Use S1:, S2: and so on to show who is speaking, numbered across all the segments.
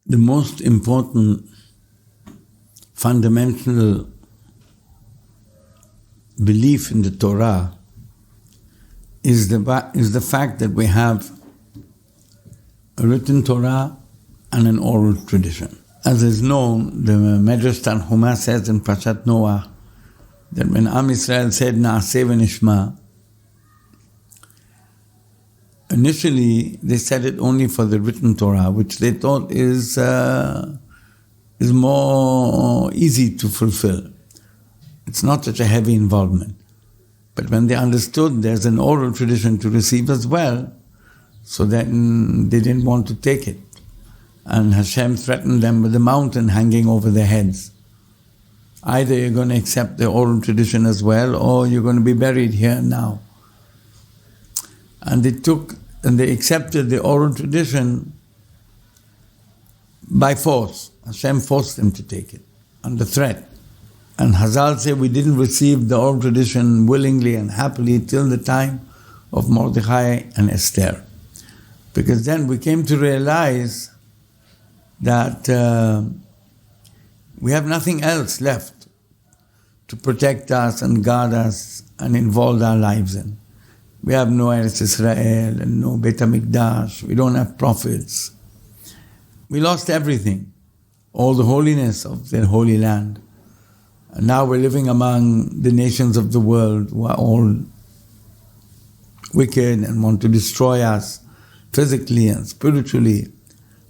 S1: The most important fundamental belief in the Torah is the fact that we have a written Torah and an oral tradition. As is known, the Medrash Tanhuma says in Parashat Noah that when Am Yisrael said Na'aseh v'nishma, initially they said it only for the written Torah, which they thought is more easy to fulfill. It's not such a heavy involvement. But when they understood there's an oral tradition to receive as well, so then they didn't want to take it. And Hashem threatened them with a mountain hanging over their heads. Either you're going to accept the oral tradition as well, or you're going to be buried here and now. And they accepted the oral tradition by force. Hashem forced them to take it, under threat. And Hazal say we didn't receive the oral tradition willingly and happily till the time of Mordechai and Esther. Because then we came to realize that we have nothing else left to protect us and guard us and involve our lives in. We have no Eretz Israel and no Beit HaMikdash. We don't have prophets. We lost everything, all the holiness of the Holy Land. And now we're living among the nations of the world who are all wicked and want to destroy us physically and spiritually.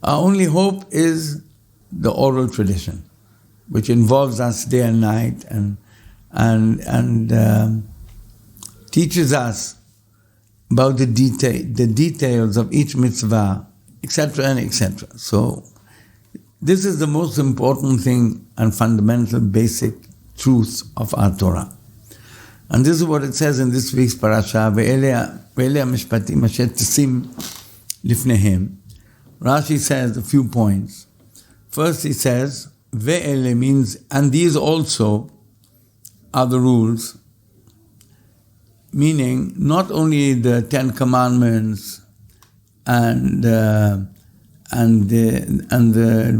S1: Our only hope is the oral tradition, which involves us day and night and teaches us about the details of each mitzvah, etc. and etc. So this is the most important thing and fundamental basic truth of our Torah. And this is what it says in this week's parasha, ve'ele Michpatim asher tasim lifnehem. Rashi says a few points. First he says, ve'ele means, and these also are the rules, meaning not only the 10 Commandments and the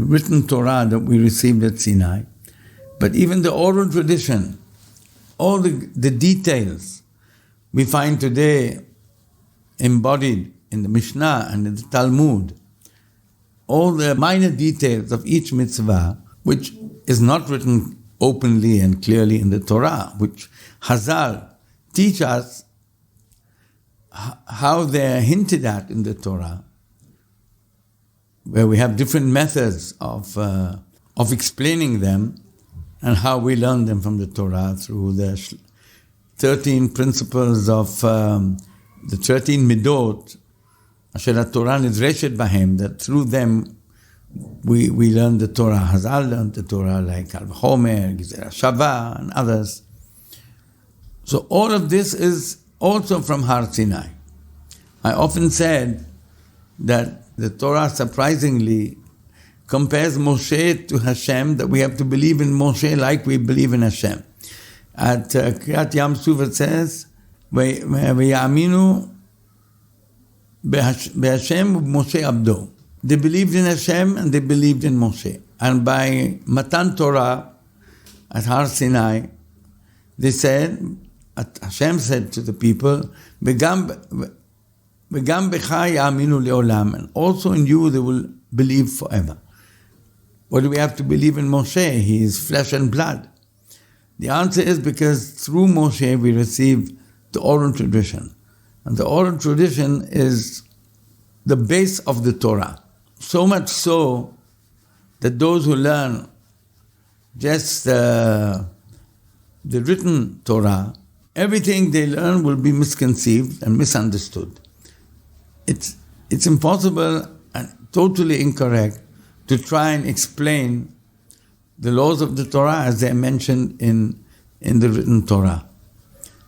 S1: written Torah that we received at Sinai, but even the oral tradition, all the details we find today embodied in the Mishnah and in the Talmud, all the minor details of each mitzvah, which is not written openly and clearly in the Torah, which Hazal teach us how they're hinted at in the Torah, where we have different methods of explaining them and how we learn them from the Torah through the 13 principles of the 13 midot, asher HaTorah nidreshet bahem, that through them we learn the Torah. Hazal learned the Torah like Kal V'chomer, Gezer HaShavah, and others. So all of this is also from Har Sinai. I often said that the Torah surprisingly compares Moshe to Hashem, that we have to believe in Moshe like we believe in Hashem. At Kriyat Yam Suf it says, وَيَأْمِنُوا بِهَشَّم Moshe Abdo. They believed in Hashem and they believed in Moshe. And by Matan Torah at Har Sinai, they said, Hashem said to the people, "V'gam b'cha ya'aminu le'olam," and also in you they will believe forever. What do we have to believe in Moshe? He is flesh and blood. The answer is because through Moshe we receive the oral tradition. And the oral tradition is the base of the Torah. So much so that those who learn just the written Torah, everything they learn will be misconceived and misunderstood. It's impossible and totally incorrect to try and explain the laws of the Torah as they're mentioned in the written Torah.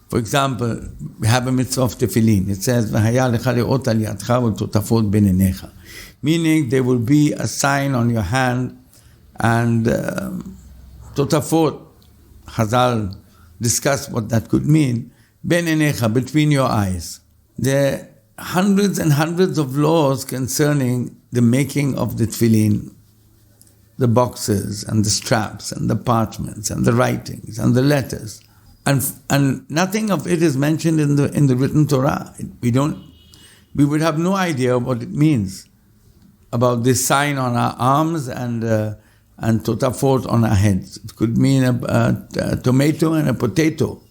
S1: For example, we have a mitzvah of tefillin. It says, "V'haya lecha le'ot al yadcha v'totafot ben einecha," meaning there will be a sign on your hand and totafot. Hazal discuss what that could mean. Ben einecha, between your eyes. There are hundreds and hundreds of laws concerning the making of the tefillin, the boxes and the straps and the parchments and the writings and the letters. And nothing of it is mentioned in the written Torah. We would have no idea what it means about this sign on our arms and totafot on our heads. It could mean a tomato and a potato.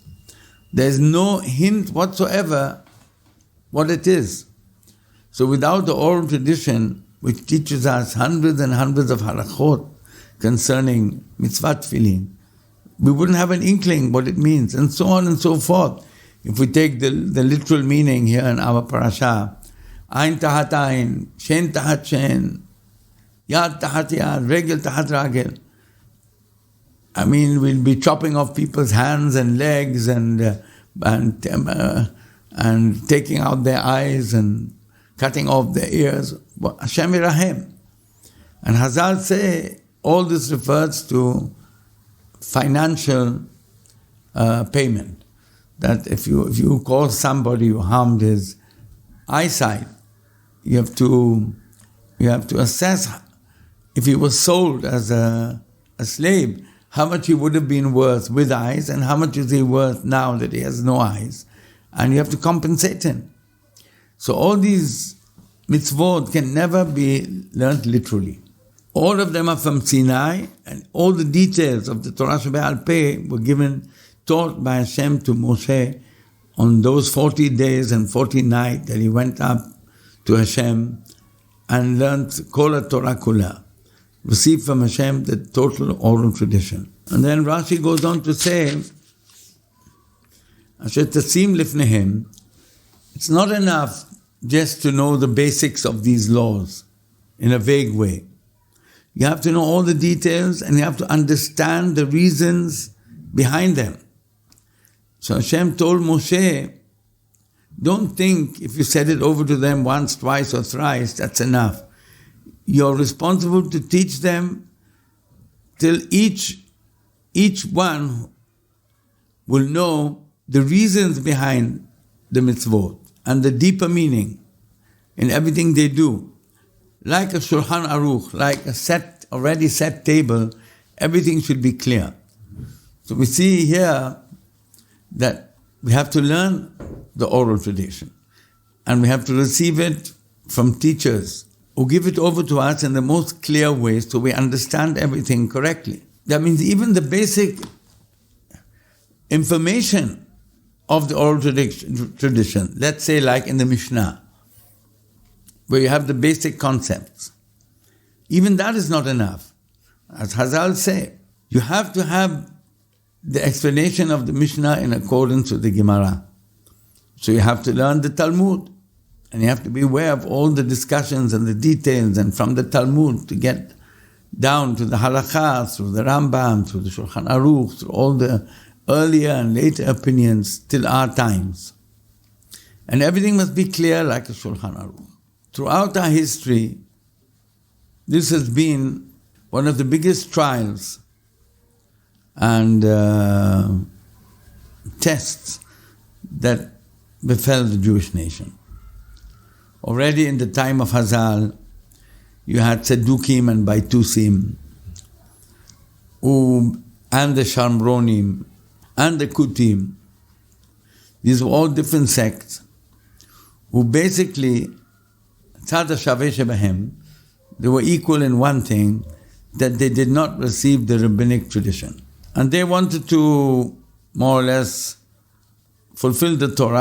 S1: There's no hint whatsoever what it is. So without the oral tradition, which teaches us hundreds and hundreds of halachot concerning mitzvah tefillin, we wouldn't have an inkling what it means, and so on and so forth. If we take the literal meaning here in our parasha, Ain tahat ain, Shen tahat shen, Yad tahat yad, Regel tahat ragel. I mean, we'll be chopping off people's hands and legs and taking out their eyes and cutting off their ears. Hashem Yirahem. And Hazal say all this refers to financial payment. That if you call somebody who harmed his eyesight, you have to assess if he was sold as a slave, how much he would have been worth with eyes and how much is he worth now that he has no eyes. And you have to compensate him. So all these mitzvot can never be learnt literally. All of them are from Sinai, and all the details of the Torah Shebe'al Peh were taught by Hashem to Moshe on those 40 days and 40 nights that he went up to Hashem and learnt Kol Torah Kula, received from Hashem the total oral tradition. And then Rashi goes on to say, Asher tasim lifnehem, it's not enough just to know the basics of these laws in a vague way. You have to know all the details and you have to understand the reasons behind them. So Hashem told Moshe, don't think if you said it over to them once, twice or thrice, that's enough. You're responsible to teach them till each one will know the reasons behind the mitzvot and the deeper meaning in everything they do. Like a Shulchan Aruch, like a already set table, everything should be clear. So we see here that we have to learn the oral tradition and we have to receive it from teachers who give it over to us in the most clear ways so we understand everything correctly. That means even the basic information of the oral tradition, let's say like in the Mishnah, where you have the basic concepts. Even that is not enough. As Hazal say, you have to have the explanation of the Mishnah in accordance with the Gemara. So you have to learn the Talmud, and you have to be aware of all the discussions and the details, and from the Talmud to get down to the Halakha, through the Rambam, through the Shulchan Aruch, through all the earlier and later opinions till our times. And everything must be clear like a Shulchan Aruch. Throughout our history, this has been one of the biggest trials and tests that befell the Jewish nation. Already in the time of Hazal, you had Tzedukim and Baitusim, and the Shamronim, and the Kutim. These were all different sects who basically they were equal in one thing, that they did not receive the rabbinic tradition. And they wanted to more or less fulfill the Torah